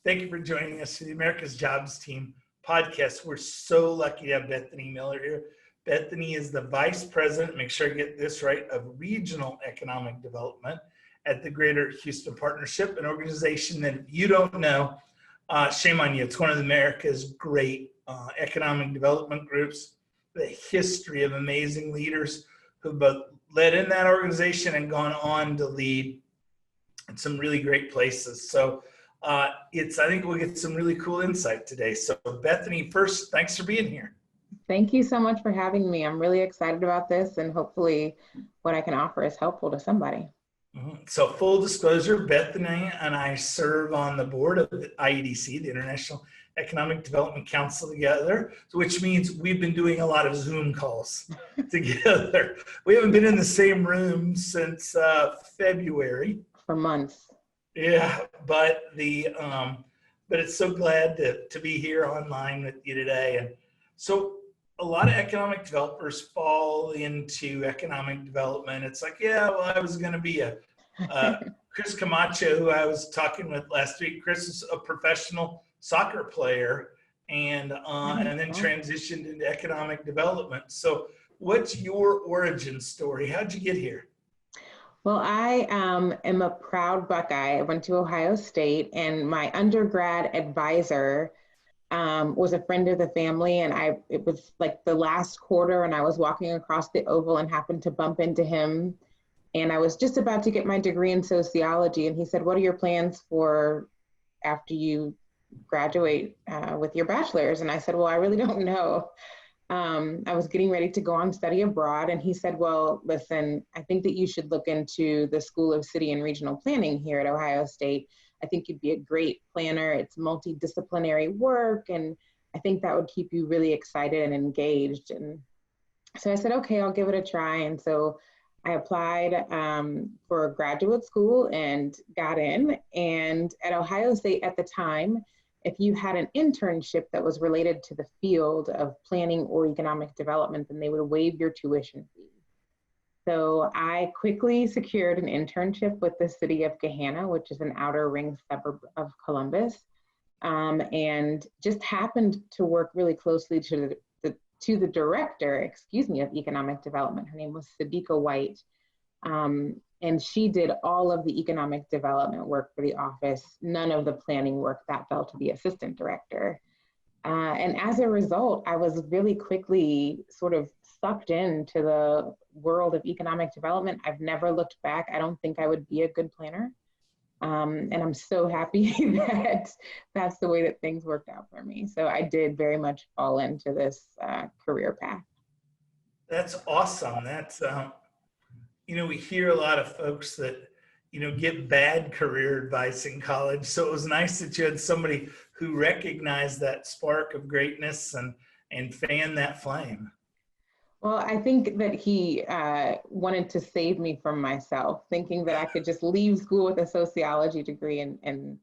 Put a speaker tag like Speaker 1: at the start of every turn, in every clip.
Speaker 1: Thank you for joining us for the America's Jobs Team podcast. We're so lucky to have Bethany Miller here. Bethany is the Vice President, make sure I get this right, of Regional Economic Development at the Greater Houston Partnership, an organization that if you don't know, shame on you. It's one of America's great economic development groups, the history of amazing leaders who've both led in that organization and gone on to lead in some really great places. So I think we'll get some really cool insight today. So Bethany, first, thanks for being here.
Speaker 2: Thank you so much for having me. I'm really excited about this, and hopefully what I can offer is helpful to somebody.
Speaker 1: So full disclosure, Bethany and I serve on the board of the IEDC, the International Economic Development Council, together, which means we've been doing a lot of Zoom calls together. We haven't been in the same room since February.
Speaker 2: For months.
Speaker 1: Yeah, but it's so glad to be here online with you today. And so a lot of economic developers fall into economic development. It's like, yeah, well, I was going to be Chris Camacho, who I was talking with last week. Chris is a professional soccer player and then transitioned into economic development. So what's your origin story? How'd you get here?
Speaker 2: Well, I am a proud Buckeye. I went to Ohio State, and my undergrad advisor was a friend of the family, and it was like the last quarter, and I was walking across the oval and happened to bump into him, and I was just about to get my degree in sociology, and he said, "What are your plans for after you graduate with your bachelor's?" And I said, "Well, I really don't know." I was getting ready to go on study abroad, and he said, "Well, listen, I think that you should look into the School of City and Regional Planning here at Ohio State. I think you'd be a great planner. It's multidisciplinary work, and I think that would keep you really excited and engaged." And so I said, "Okay, I'll give it a try." And so I applied for graduate school and got in. And at Ohio State at the time, if you had an internship that was related to the field of planning or economic development, then they would waive your tuition fee. So I quickly secured an internship with the city of Gahanna, which is an outer ring suburb of Columbus, and just happened to work really closely to the director, of economic development. Her name was Sadiqa White. And she did all of the economic development work for the office, none of the planning work. That fell to the assistant director. And as a result, I was really quickly sort of sucked into the world of economic development. I've never looked back. I don't think I would be a good planner. And I'm so happy that that's the way that things worked out for me. So I did very much fall into this career path.
Speaker 1: That's awesome. That's, we hear a lot of folks that, get bad career advice in college. So it was nice that you had somebody who recognized that spark of greatness and fanned that flame.
Speaker 2: Well, I think that he wanted to save me from myself, thinking that I could just leave school with a sociology degree and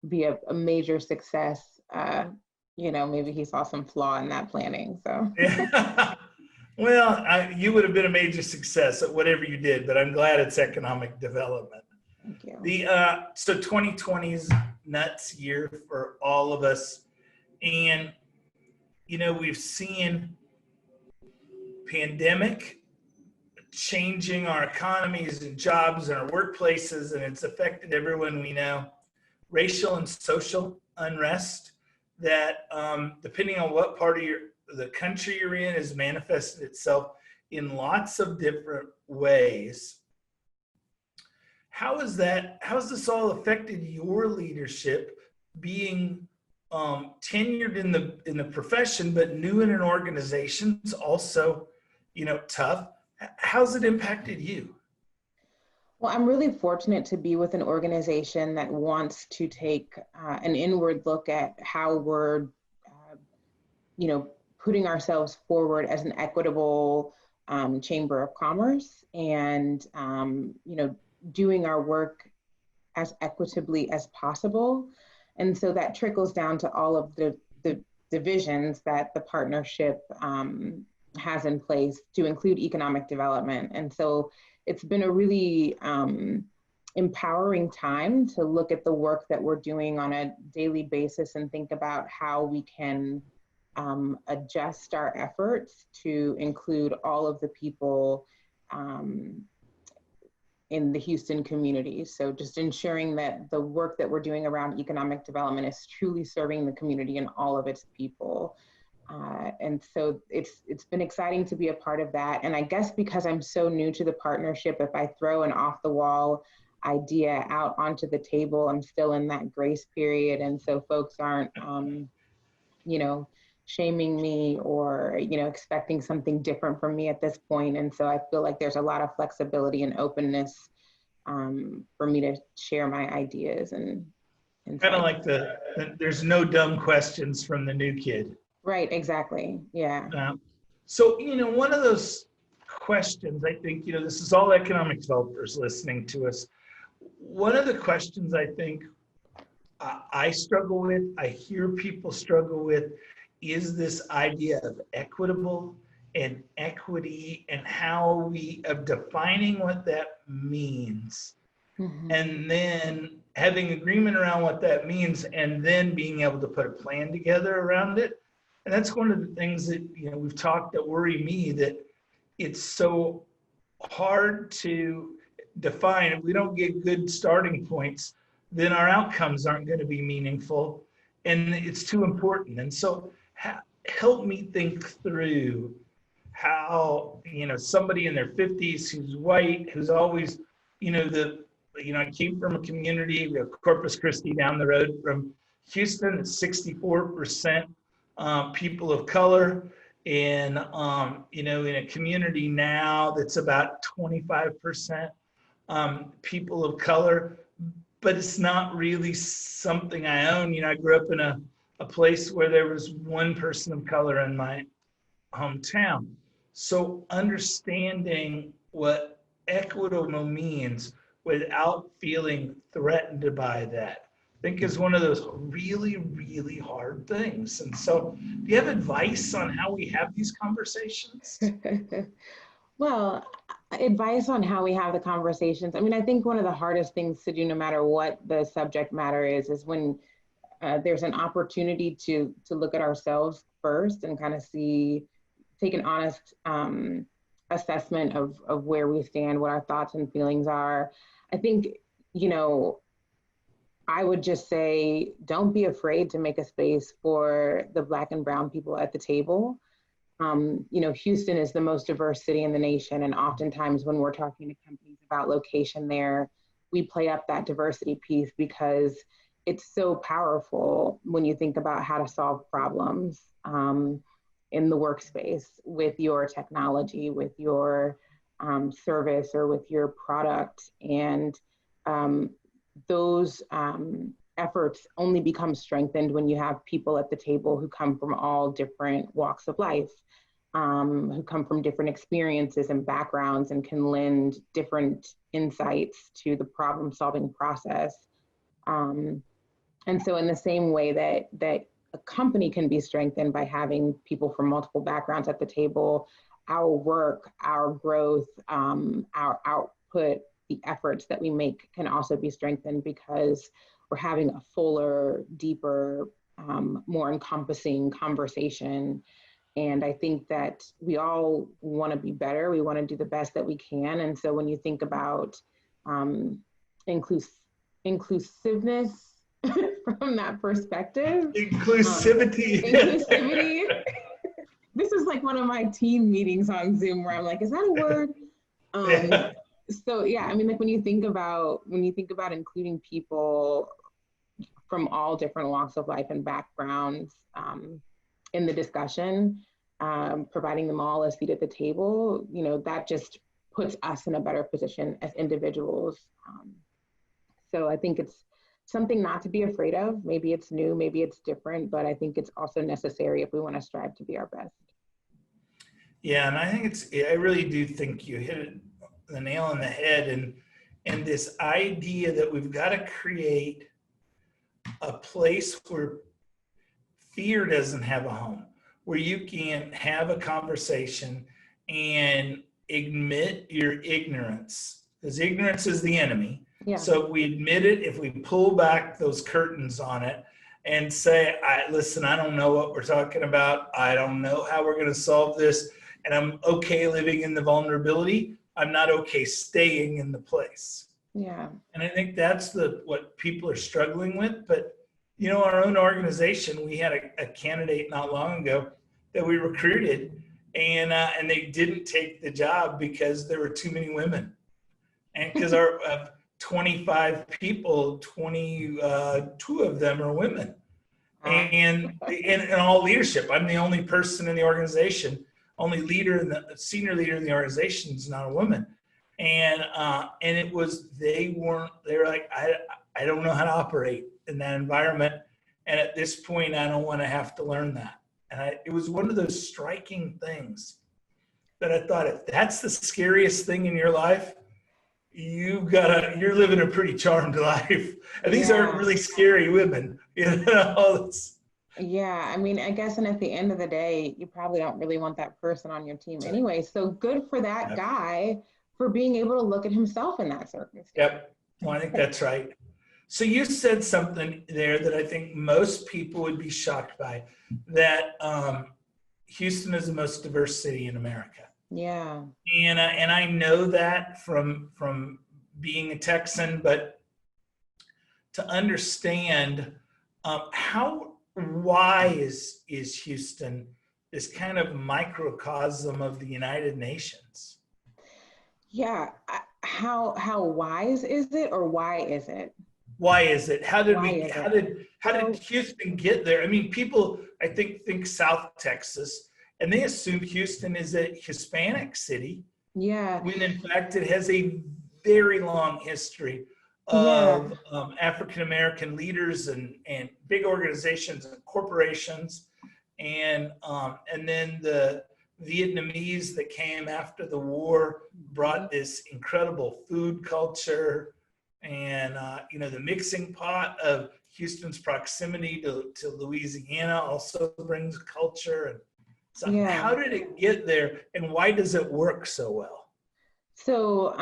Speaker 2: be a major success. Maybe he saw some flaw in that planning. So.
Speaker 1: Yeah. Well, you would have been a major success at whatever you did, but I'm glad it's economic development.
Speaker 2: Thank you.
Speaker 1: So 2020 is nuts year for all of us. And, we've seen pandemic changing our economies and jobs and our workplaces, and it's affected everyone we know. Racial and social unrest that, depending on what part of the country you're in, has manifested itself in lots of different ways. How has this all affected your leadership, being tenured in the profession, but new in an organization is also, tough. How's it impacted you?
Speaker 2: Well, I'm really fortunate to be with an organization that wants to take an inward look at how we're, putting ourselves forward as an equitable chamber of commerce and, doing our work as equitably as possible. And so that trickles down to all of the divisions that the partnership has in place to include economic development. And so it's been a really empowering time to look at the work that we're doing on a daily basis and think about how we can adjust our efforts to include all of the people in the Houston community. So just ensuring that the work that we're doing around economic development is truly serving the community and all of its people. And so it's been exciting to be a part of that. And I guess because I'm so new to the partnership, if I throw an off the wall idea out onto the table, I'm still in that grace period. And so folks aren't, shaming me or, expecting something different from me at this point. And so I feel like there's a lot of flexibility and openness for me to share my ideas and
Speaker 1: kind of like there's no dumb questions from the new kid.
Speaker 2: Right, exactly. Yeah.
Speaker 1: So, one of those questions, I think, this is all economic developers listening to us. One of the questions I think I struggle with, I hear people struggle with, is this idea of equitable and equity and how we of defining what that means, and then having agreement around what that means, and then being able to put a plan together around it. And that's one of the things that we've talked that worry me, that it's so hard to define. If we don't get good starting points, then our outcomes aren't going to be meaningful, and it's too important. And so help me think through how somebody in their 50s who's white, who's always I came from a community, we have Corpus Christi down the road from Houston, it's 64% people of color, and in a community now that's about 25% people of color, but it's not really something I own. I grew up in a place where there was one person of color in my hometown. So understanding what equitable means without feeling threatened by that, I think is one of those really, really hard things. And so do you have advice on how we have these conversations?
Speaker 2: Well, advice on how we have the conversations. I mean, I think one of the hardest things to do, no matter what the subject matter is when there's an opportunity to look at ourselves first and kind of take an honest assessment of where we stand, what our thoughts and feelings are. I think, I would just say, don't be afraid to make a space for the Black and brown people at the table. Houston is the most diverse city in the nation. And oftentimes when we're talking to companies about location there, we play up that diversity piece because it's so powerful when you think about how to solve problems in the workspace with your technology, with your service, or with your product. And those efforts only become strengthened when you have people at the table who come from all different walks of life, who come from different experiences and backgrounds and can lend different insights to the problem-solving process. And so in the same way that a company can be strengthened by having people from multiple backgrounds at the table, our work, our growth, our output, the efforts that we make can also be strengthened because we're having a fuller, deeper, more encompassing conversation. And I think that we all want to be better. We want to do the best that we can. And so when you think about inclusiveness from that perspective.
Speaker 1: Inclusivity.
Speaker 2: Inclusivity. This is like one of my team meetings on Zoom where I'm like, is that a word? So yeah, I mean, like when you think about including people from all different walks of life and backgrounds in the discussion, providing them all a seat at the table, that just puts us in a better position as individuals. So I think it's something not to be afraid of. Maybe it's new, maybe it's different, but I think it's also necessary if we want to strive to be our best.
Speaker 1: Yeah, and I think I really do think you hit the nail on the head, and this idea that we've got to create a place where fear doesn't have a home, where you can have a conversation and admit your ignorance, because ignorance is the enemy.
Speaker 2: Yeah.
Speaker 1: So we admit it, if we pull back those curtains on it and say, listen, I don't know what we're talking about. I don't know how we're going to solve this. And I'm okay living in the vulnerability. I'm not okay staying in the place.
Speaker 2: Yeah.
Speaker 1: And I think that's what people are struggling with. But, our own organization, we had a candidate not long ago that we recruited, and they didn't take the job because there were too many women. And because our 25 people, 22 of them are women. And in all leadership, I'm the only person in the organization, only senior leader in the organization is not a woman. And it was, they were like, I don't know how to operate in that environment. And at this point, I don't want to have to learn that. And it was one of those striking things that I thought, if that's the scariest thing in your life, you're living a pretty charmed life. And these aren't really scary women,
Speaker 2: Yeah, I mean, I guess, and at the end of the day, you probably don't really want that person on your team anyway. So good for that guy for being able to look at himself in that circumstance.
Speaker 1: Yep. Well, I think that's right. So you said something there that I think most people would be shocked by, that Houston is the most diverse city in America.
Speaker 2: Yeah.
Speaker 1: And I know that from being a Texan, but to understand why is Houston this kind of microcosm of the United Nations?
Speaker 2: Yeah. How wise is it, or why is it?
Speaker 1: Why is it? How did Houston get there? I mean, people, I think South Texas, and they assume Houston is a Hispanic city.
Speaker 2: Yeah.
Speaker 1: When in fact it has a very long history of African-American leaders and big organizations and corporations. And then the Vietnamese that came after the war brought this incredible food culture, and the mixing pot of Houston's proximity to Louisiana also brings culture. And so how did it get there, and why does it work so well?
Speaker 2: So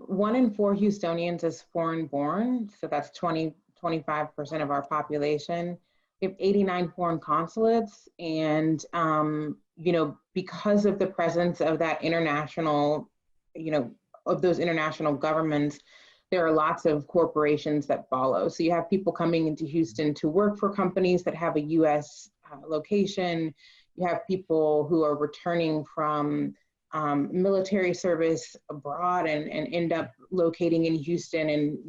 Speaker 2: 1 in 4 Houstonians is foreign born. So that's 25% of our population. We have 89 foreign consulates, and because of the presence of that international, of those international governments, there are lots of corporations that follow. So you have people coming into Houston to work for companies that have a U.S. location. You have people who are returning from military service abroad and end up locating in Houston, and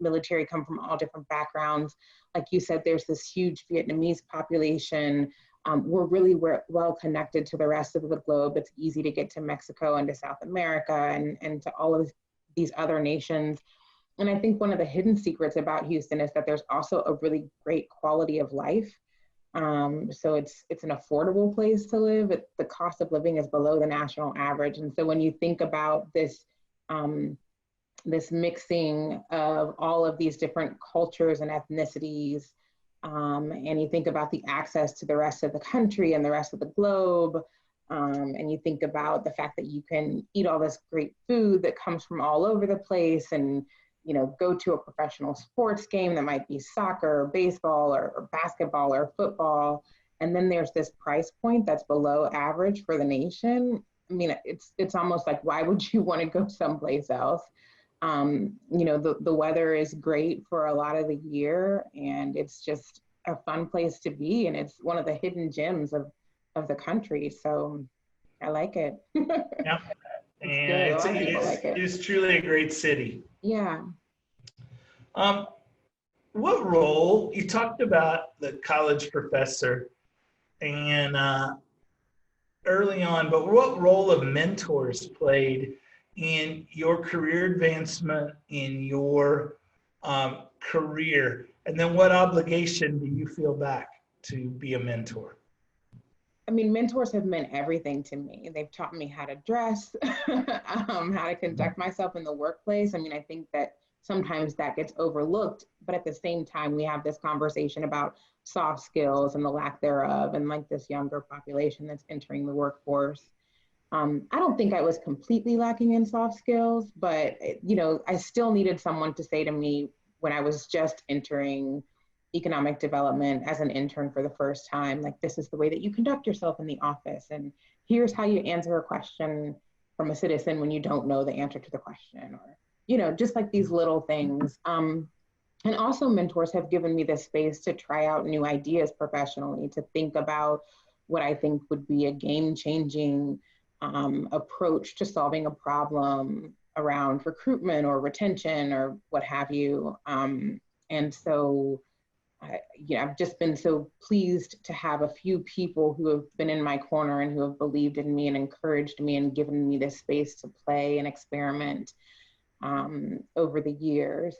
Speaker 2: military come from all different backgrounds. Like you said, there's this huge Vietnamese population. We're really well connected to the rest of the globe. It's easy to get to Mexico and to South America and to all of these other nations. And I think one of the hidden secrets about Houston is that there's also a really great quality of life. So it's an affordable place to live. The cost of living is below the national average. And so when you think about this mixing of all of these different cultures and ethnicities, and you think about the access to the rest of the country and the rest of the globe, and you think about the fact that you can eat all this great food that comes from all over the place, and go to a professional sports game that might be soccer, or baseball, or basketball, or football. And then there's this price point that's below average for the nation. I mean, it's almost like, why would you want to go someplace else? The weather is great for a lot of the year, and it's just a fun place to be. And it's one of the hidden gems of the country. So I like it.
Speaker 1: Yeah. And it's truly a great city.
Speaker 2: Yeah.
Speaker 1: What role, you talked about the college professor and early on, but what role have mentors played in your career advancement, in your career? And then what obligation do you feel back to be a mentor?
Speaker 2: I mean, mentors have meant everything to me. They've taught me how to dress, how to conduct myself in the workplace. I mean, I think that sometimes that gets overlooked, but at the same time, we have this conversation about soft skills and the lack thereof, and like this younger population that's entering the workforce. I don't think I was completely lacking in soft skills, but I still needed someone to say to me when I was just entering economic development as an intern for the first time, like, this is the way that you conduct yourself in the office, and here's how you answer a question from a citizen when you don't know the answer to the question, or just like these little things. And also, mentors have given me the space to try out new ideas professionally, to think about what I think would be a game-changing approach to solving a problem around recruitment or retention or what have you. And so, I've just been so pleased to have a few people who have been in my corner and who have believed in me and encouraged me and given me this space to play and experiment over the years.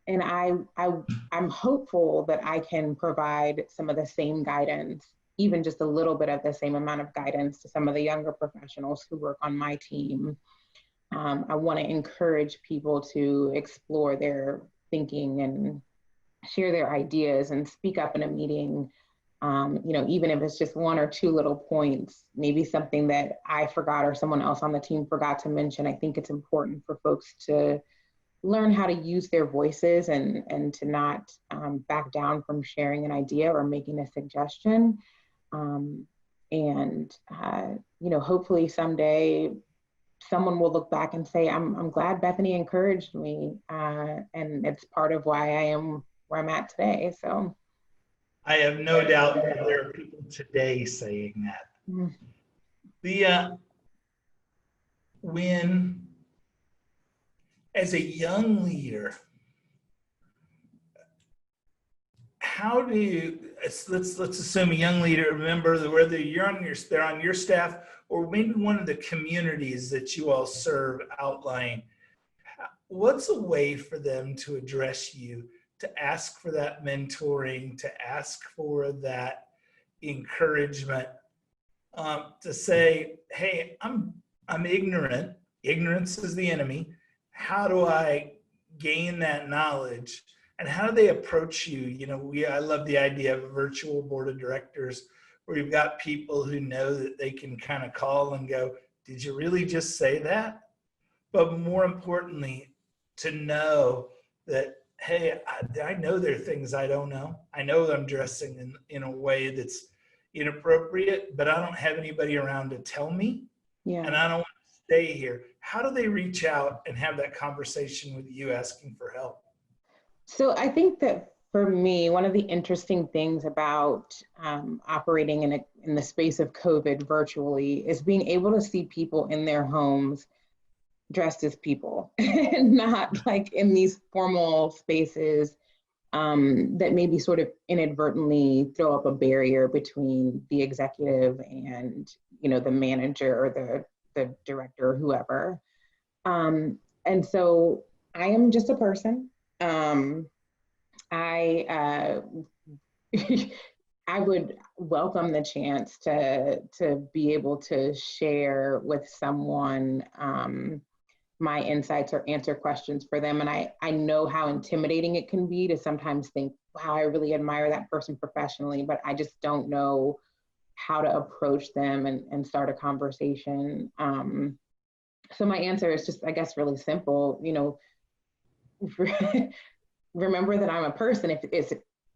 Speaker 2: And I'm hopeful that I can provide some of the same guidance, even just a little bit of the same amount of guidance, to some of the younger professionals who work on my team. I want to encourage people to explore their thinking and share their ideas and speak up in a meeting. Even if it's just one or two little points, maybe something that I forgot or someone else on the team forgot to mention. I think it's important for folks to learn how to use their voices and to not back down from sharing an idea or making a suggestion. Hopefully someday someone will look back and say, I'm glad Bethany encouraged me. And it's part of why I am where I'm at today. So
Speaker 1: I have no doubt that there are people today saying that. When, as a young leader, how do you, let's assume a young leader, remember that whether they're on your staff or maybe one of the communities that you all serve outlying, what's a way for them to address you, to ask for that mentoring, to ask for that encouragement, to say, hey, I'm ignorant. Ignorance is the enemy. How do I gain that knowledge? And how do they approach you? I love the idea of a virtual board of directors where you've got people who know that they can kind of call and go, did you really just say that? But more importantly, to know that, hey, I know there are things I don't know. I know I'm dressing in a way that's inappropriate, but I don't have anybody around to tell me.
Speaker 2: Yeah.
Speaker 1: And I don't want to stay here. How do they reach out and have that conversation with you asking for help?
Speaker 2: So I think that for me, one of the interesting things about operating in the space of COVID virtually is being able to see people in their homes dressed as people and not like in these formal spaces that maybe sort of inadvertently throw up a barrier between the executive and the manager or the director or whoever. And so I am just a person. I would welcome the chance to be able to share with someone my insights or answer questions for them. And I know how intimidating it can be to sometimes think, wow, I really admire that person professionally, but I just don't know how to approach them and start a conversation. So my answer is just, I guess, really simple. Remember that I'm a person. If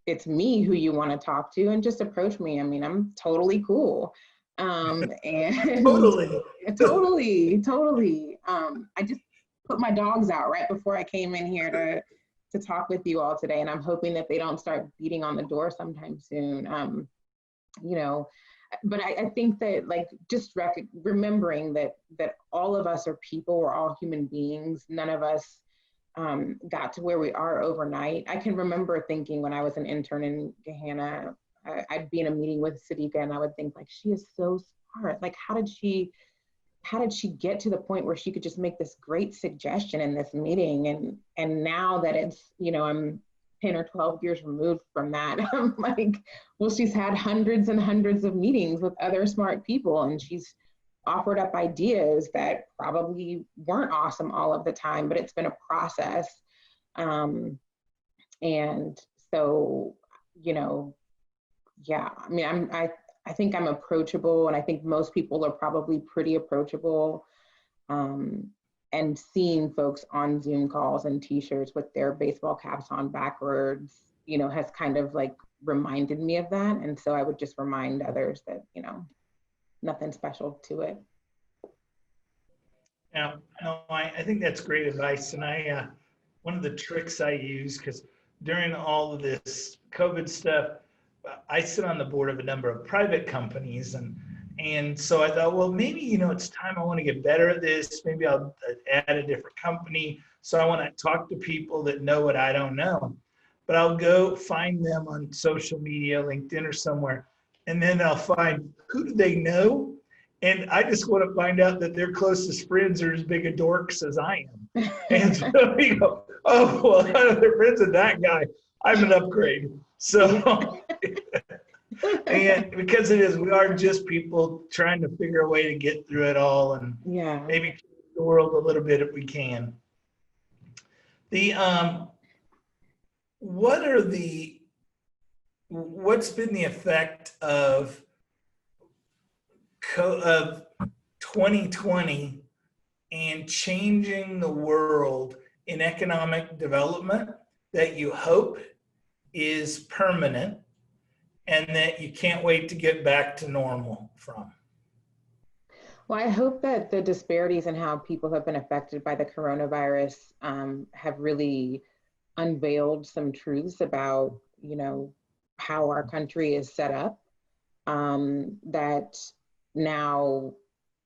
Speaker 2: it's me who you want to talk to, and just approach me. I mean, I'm totally cool. And totally. I just put my dogs out right before I came in here to talk with you all today, and I'm hoping that they don't start beating on the door sometime soon. But I think that, like, just remembering that all of us are people, we're all human beings. None of us got to where we are overnight. I can remember thinking when I was an intern in Gahanna, I'd be in a meeting with Sadiqa and I would think, like, she is so smart. Like, how did she get to the point where she could just make this great suggestion in this meeting? And now that it's, I'm 10 or 12 years removed from that, I'm like, well, she's had hundreds and hundreds of meetings with other smart people, and she's offered up ideas that probably weren't awesome all of the time, but it's been a process. And so, yeah, I mean, I think I'm approachable, and I think most people are probably pretty approachable. And seeing folks on Zoom calls and t-shirts with their baseball caps on backwards, has kind of like reminded me of that. And so I would just remind others that, nothing special to it.
Speaker 1: Yeah, no, I think that's great advice. And one of the tricks I use, because during all of this COVID stuff, I sit on the board of a number of private companies, and so I thought, well, maybe, it's time I want to get better at this. Maybe I'll add a different company. So I want to talk to people that know what I don't know. But I'll go find them on social media, LinkedIn or somewhere, and then I'll find who do they know. And I just want to find out that their closest friends are as big a dorks as I am. And so we go, oh, well, they're friends with that guy. I'm an upgrade. So, and because we are just people trying to figure a way to get through it all and maybe change the world a little bit if we can. What's been the effect of 2020 and changing the world in economic development that you hope is permanent and that you can't wait to get back to normal from?
Speaker 2: Well, I hope that the disparities in how people have been affected by the coronavirus have really unveiled some truths about, how our country is set up, that now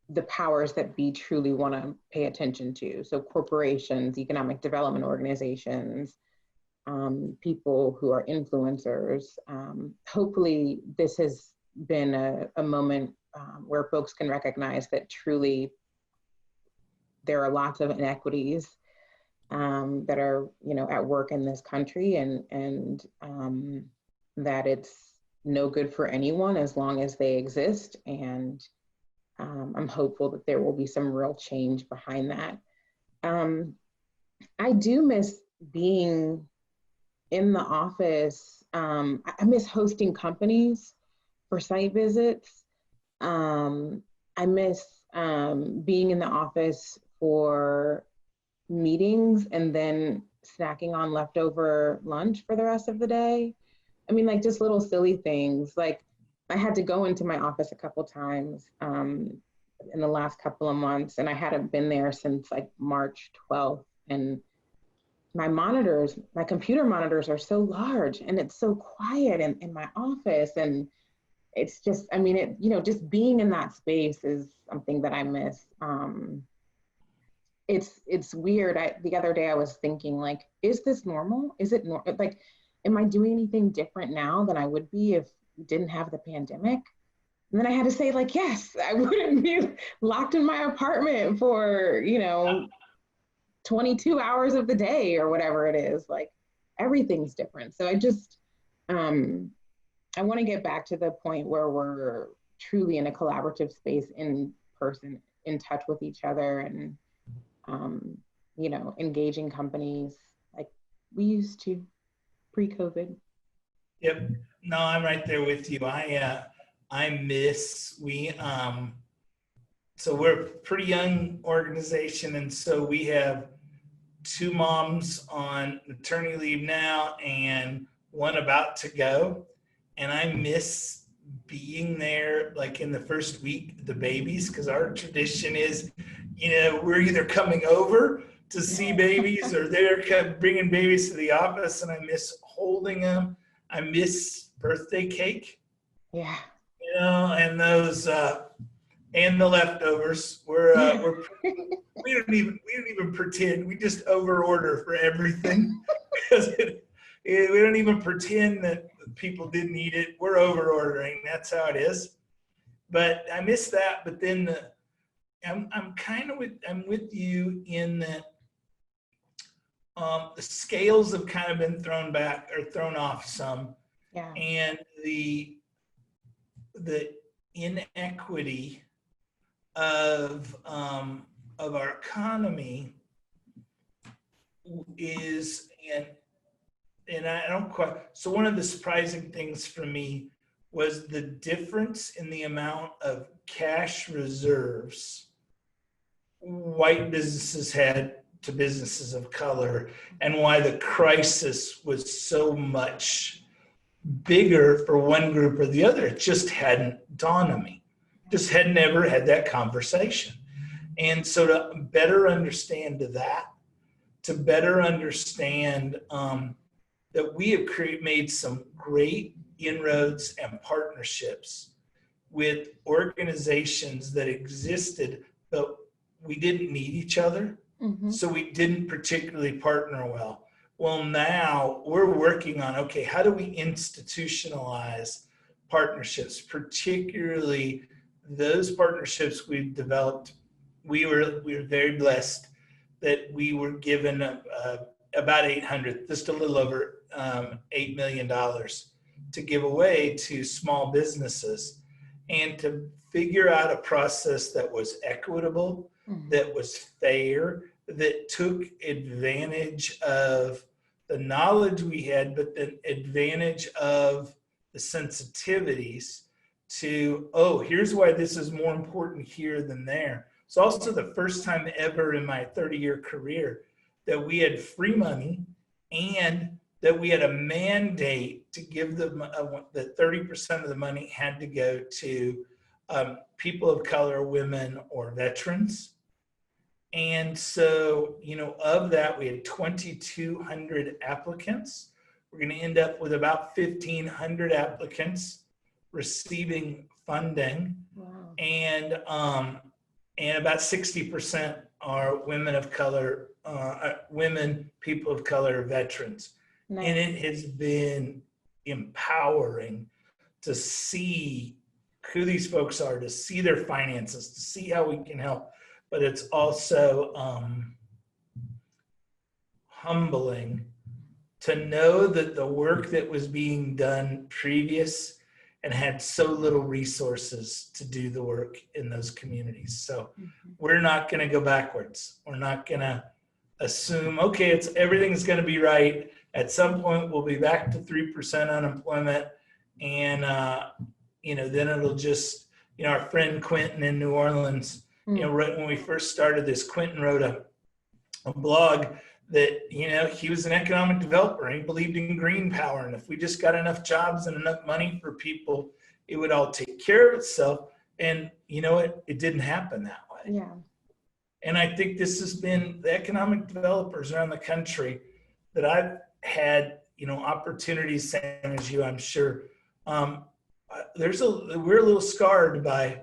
Speaker 2: the powers that be truly want to pay attention to. So corporations, economic development organizations, people who are influencers. Hopefully this has been a moment where folks can recognize that truly there are lots of inequities that are, at work in this country, and that it's no good for anyone as long as they exist. And I'm hopeful that there will be some real change behind that. I do miss being in the office. I miss hosting companies for site visits. I miss being in the office for meetings and then snacking on leftover lunch for the rest of the day. I mean, like just little silly things. Like I had to go into my office a couple times in the last couple of months, and I hadn't been there since like March 12th. And my computer monitors are so large, and it's so quiet in my office. And it's just, just being in that space is something that I miss. It's weird. The other day I was thinking, like, is this normal? Is it like, am I doing anything different now than I would be if we didn't have the pandemic? And then I had to say, like, yes, I wouldn't be locked in my apartment for, 22 hours of the day or whatever it is. Like, everything's different. So I just, I want to get back to the point where we're truly in a collaborative space, in person, in touch with each other, and, engaging companies like we used to pre-COVID.
Speaker 1: Yep. No, I'm right there with you. So we're a pretty young organization, and so we have 2 moms on maternity leave now and one about to go. And I miss being there like in the first week, the babies, because our tradition is, we're either coming over to see babies or they're bringing babies to the office, and I miss holding them. I miss birthday cake.
Speaker 2: Yeah.
Speaker 1: And those and the leftovers. We don't even pretend. We just over order for everything because we don't even pretend that people didn't eat it. We're over ordering. That's how it is. But I miss that. But then I'm with you in that the scales have kind of been thrown back or thrown off some.
Speaker 2: Yeah.
Speaker 1: And the inequity of our economy is, and I don't quite, so one of the surprising things for me was the difference in the amount of cash reserves white businesses had to businesses of color, and why the crisis was so much bigger for one group or the other. It just hadn't dawned on me. Just had never had that conversation. And so to better understand that, to better understand that we have made some great inroads and partnerships with organizations that existed, but we didn't need each other. So we didn't particularly partner well. Well, now we're working on, okay, how do we institutionalize partnerships, particularly those partnerships we've developed. We were very blessed that we were given about just a little over $8 million to give away to small businesses, and to figure out a process that was equitable, that was fair, that took advantage of the knowledge we had, but then advantage of the sensitivities to, oh, here's why this is more important here than there. It's also the first time ever in my 30-year career that we had free money and that we had a mandate to give them that 30% of the money had to go to people of color, women, or veterans. And so, of that, we had 2,200 applicants. We're going to end up with about 1,500 applicants receiving funding.
Speaker 2: Wow.
Speaker 1: And about 60% are women of color, people of color, veterans.
Speaker 2: Nice.
Speaker 1: And it has been empowering to see who these folks are, to see their finances, to see how we can help. But it's also humbling to know that the work that was being done previous and had so little resources to do the work in those communities. So we're not going to go backwards. We're not going to assume, okay, everything's going to be right. At some point, we'll be back to 3% unemployment. And, then it'll just, our friend Quentin in New Orleans, right when we first started this, Quentin wrote a blog that, he was an economic developer and he believed in green power. And if we just got enough jobs and enough money for people, it would all take care of itself. And it didn't happen that way.
Speaker 2: Yeah.
Speaker 1: And I think this has been the economic developers around the country that I've had, opportunities, same as you, I'm sure. We're a little scarred by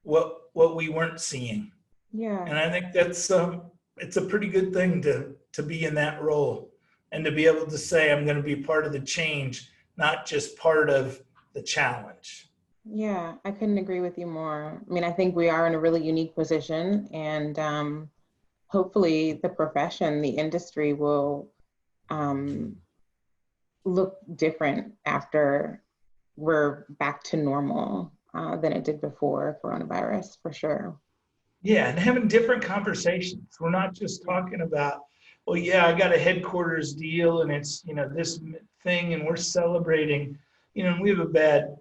Speaker 1: what we weren't seeing.
Speaker 2: Yeah.
Speaker 1: And I think that's it's a pretty good thing to be in that role and to be able to say, I'm going to be part of the change, not just part of the challenge.
Speaker 2: Yeah, I couldn't agree with you more. I mean, I think we are in a really unique position, and hopefully the profession, the industry will look different after we're back to normal than it did before coronavirus, for sure.
Speaker 1: Yeah, and having different conversations. We're not just talking about, well, yeah, I got a headquarters deal and it's, this thing, and we're celebrating, and we have a bad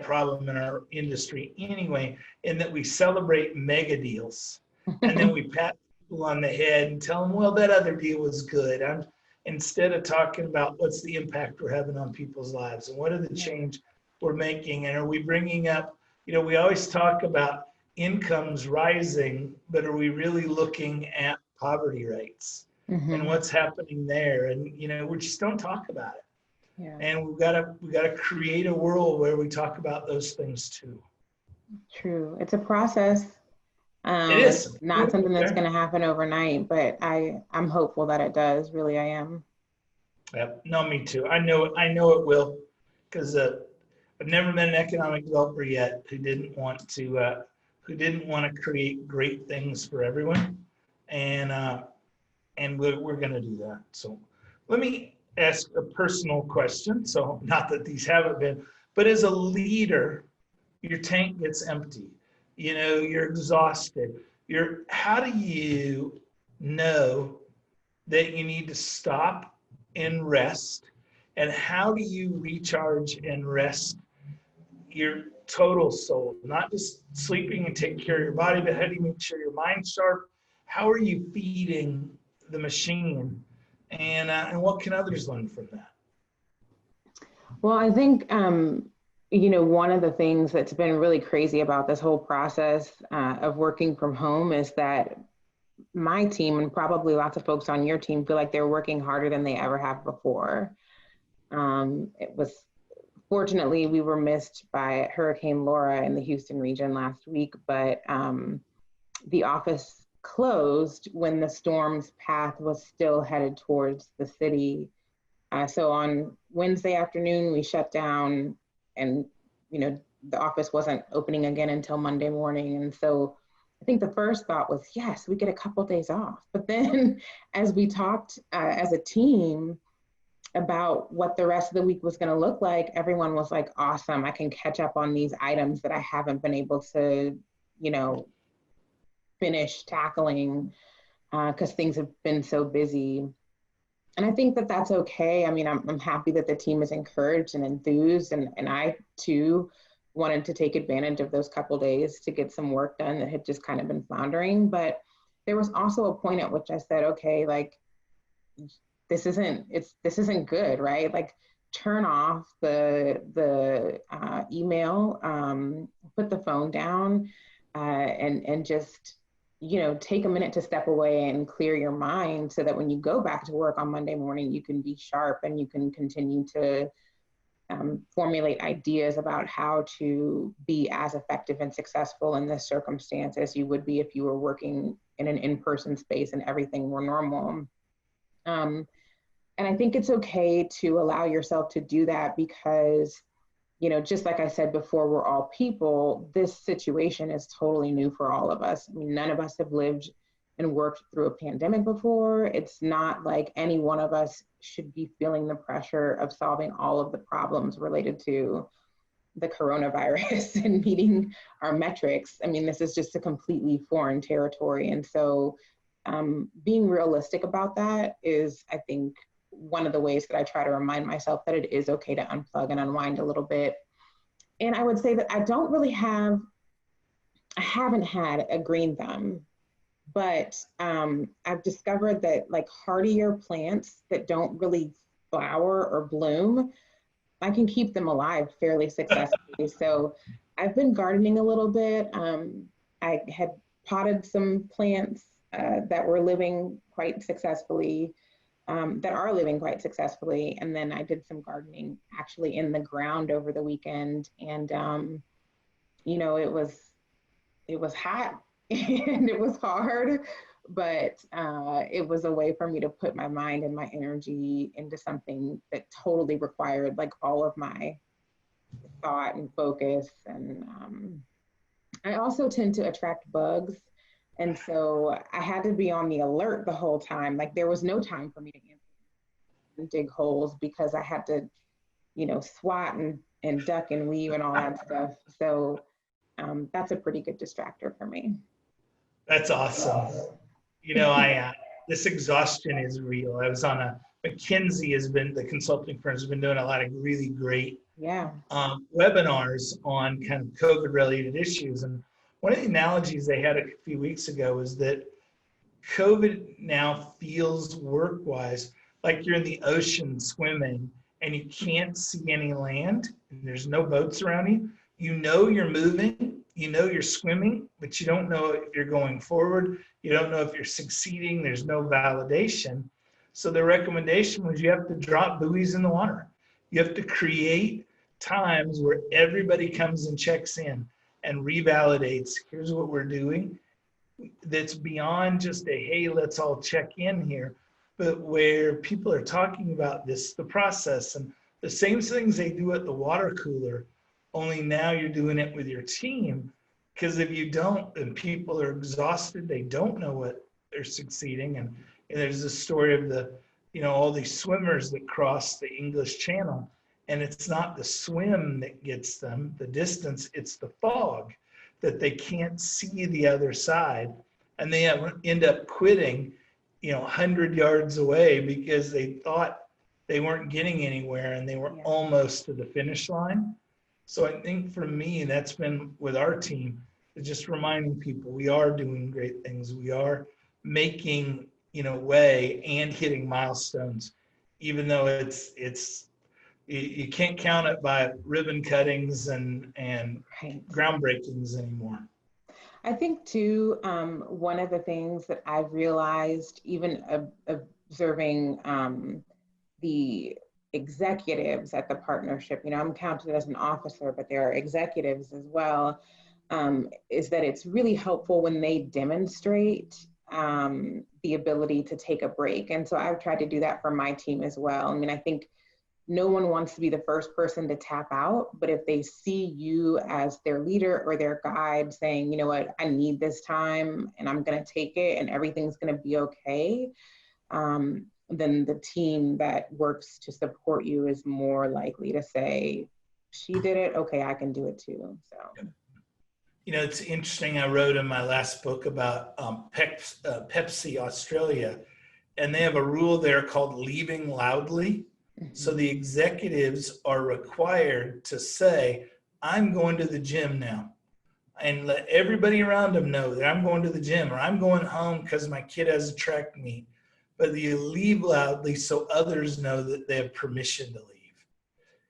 Speaker 1: problem in our industry anyway, in that we celebrate mega deals and then we pat people on the head and tell them, well, that other deal was good. Instead of talking about what's the impact we're having on people's lives and what are the change we're making, and are we bringing up, we always talk about incomes rising, but are we really looking at poverty rates and what's happening there? And we just don't talk about it.
Speaker 2: Yeah.
Speaker 1: And we gotta create a world where we talk about those things too.
Speaker 2: True. It's a process.
Speaker 1: It is
Speaker 2: it's not something that's going to happen overnight, but I'm hopeful that it does. Really, I am.
Speaker 1: Yep. No, me too. I know it will, because I've never met an economic developer yet who didn't want to create great things for everyone, and we're going to do that. So let me ask a personal question. So not that these haven't been, but as a leader, your tank gets empty. You're exhausted. How do you know that you need to stop and rest And how do you recharge and rest your total soul, not just sleeping and taking care of your body, but how do you make sure your mind's sharp? How are you feeding the machine? And what can others learn from that?
Speaker 2: Well, I think, one of the things that's been really crazy about this whole process of working from home is that my team, and probably lots of folks on your team, feel like they're working harder than they ever have before. It was Fortunately, we were missed by Hurricane Laura in the Houston region last week, but the office closed when the storm's path was still headed towards the city. So on Wednesday afternoon, we shut down, and the office wasn't opening again until Monday morning. And so I think the first thought was, yes, we get a couple days off. But then as we talked as a team about what the rest of the week was going to look like, everyone was like, awesome, I can catch up on these items that I haven't been able to, finish tackling because things have been so busy. And I think that that's okay. I mean, I'm happy that the team is encouraged and enthused. And I, too, wanted to take advantage of those couple days to get some work done that had just kind of been floundering. But there was also a point at which I said, okay, like, this isn't good, right? Like, turn off the email, put the phone down, and just take a minute to step away and clear your mind so that when you go back to work on Monday morning, you can be sharp and you can continue to formulate ideas about how to be as effective and successful in this circumstance as you would be if you were working in an in-person space and everything were normal. And I think it's okay to allow yourself to do that because just like I said before, we're all people. This situation is totally new for all of us. I mean, none of us have lived and worked through a pandemic before. It's not like any one of us should be feeling the pressure of solving all of the problems related to the coronavirus and meeting our metrics. I mean, this is just a completely foreign territory. And so being realistic about that is, I think, one of the ways that I try to remind myself that it is okay to unplug and unwind a little bit. And I would say that I haven't had a green thumb, but I've discovered that like hardier plants that don't really flower or bloom, I can keep them alive fairly successfully. So I've been gardening a little bit. I had potted some plants that were living quite successfully. That are living quite successfully. And then I did some gardening actually in the ground over the weekend. And, it was hot and it was hard, but it was a way for me to put my mind and my energy into something that totally required like all of my thought and focus. And I also tend to attract bugs. And so I had to be on the alert the whole time. Like there was no time for me to answer and dig holes because I had to, swat and duck and weave and all that stuff. So that's a pretty good distractor for me.
Speaker 1: That's awesome. This exhaustion is real. I was on the consulting firm has been doing a lot of really great webinars on kind of COVID related issues. And one of the analogies they had a few weeks ago was that COVID now feels work-wise like you're in the ocean swimming and you can't see any land and there's no boats around you. You're moving, you're swimming, but you don't know if you're going forward. You don't know if you're succeeding. There's no validation. So the recommendation was you have to drop buoys in the water. You have to create times where everybody comes and checks in and revalidates, here's what we're doing. That's beyond just a, hey, let's all check in here, but where people are talking about the process and the same things they do at the water cooler, only now you're doing it with your team. Because if you don't, then people are exhausted. They don't know what they're succeeding. And there's a story of all these swimmers that cross the English Channel. And it's not the swim that gets them, the distance, it's the fog that they can't see the other side. And they end up quitting, 100 yards away because they thought they weren't getting anywhere and they were almost to the finish line. So I think for me, that's been with our team, is just reminding people we are doing great things. We are making, way and hitting milestones, even though you can't count it by ribbon cuttings and
Speaker 2: Right.
Speaker 1: groundbreakings anymore.
Speaker 2: I think too, one of the things that I've realized, even observing the executives at the partnership, I'm counted as an officer, but there are executives as well, is that it's really helpful when they demonstrate the ability to take a break. And so I've tried to do that for my team as well. I mean, I think no one wants to be the first person to tap out, but if they see you as their leader or their guide saying, you know what, I need this time and I'm going to take it and everything's going to be okay, then the team that works to support you is more likely to say, she did it, okay, I can do it too. So.
Speaker 1: It's interesting. I wrote in my last book about Pepsi Australia, and they have a rule there called leaving loudly. So the executives are required to say, I'm going to the gym now, and let everybody around them know that I'm going to the gym, or I'm going home because my kid has a track meet. But you leave loudly so others know that they have permission to leave.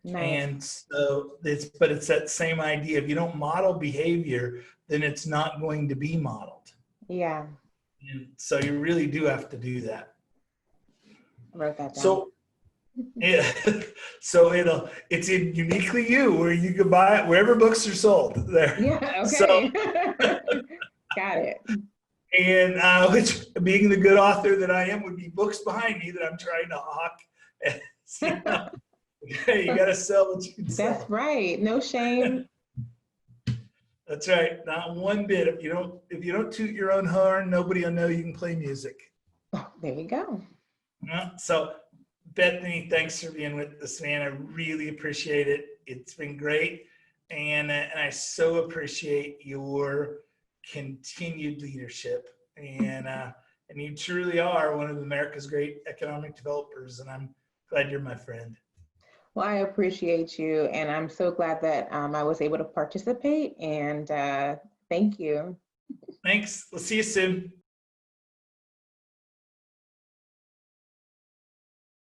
Speaker 1: Nice. And so it's that same idea. If you don't model behavior, then it's not going to be modeled.
Speaker 2: Yeah.
Speaker 1: And so you really do have to do that.
Speaker 2: I wrote that down.
Speaker 1: So yeah, so it's in Uniquely You, where you can buy it wherever books are sold there.
Speaker 2: Yeah, okay. So, got it.
Speaker 1: And which, being the good author that I am, would be books behind me that I'm trying to hawk. You got to sell what you can sell.
Speaker 2: That's right. No shame.
Speaker 1: That's right. Not one bit. If you don't toot your own horn, nobody will know you can play music.
Speaker 2: Oh, there you go.
Speaker 1: So, Bethany, thanks for being with us, man. I really appreciate it. It's been great. And I so appreciate your continued leadership. And you truly are one of America's great economic developers. And I'm glad you're my friend.
Speaker 2: Well, I appreciate you. And I'm so glad that I was able to participate. And thank you.
Speaker 1: Thanks. We'll see you soon.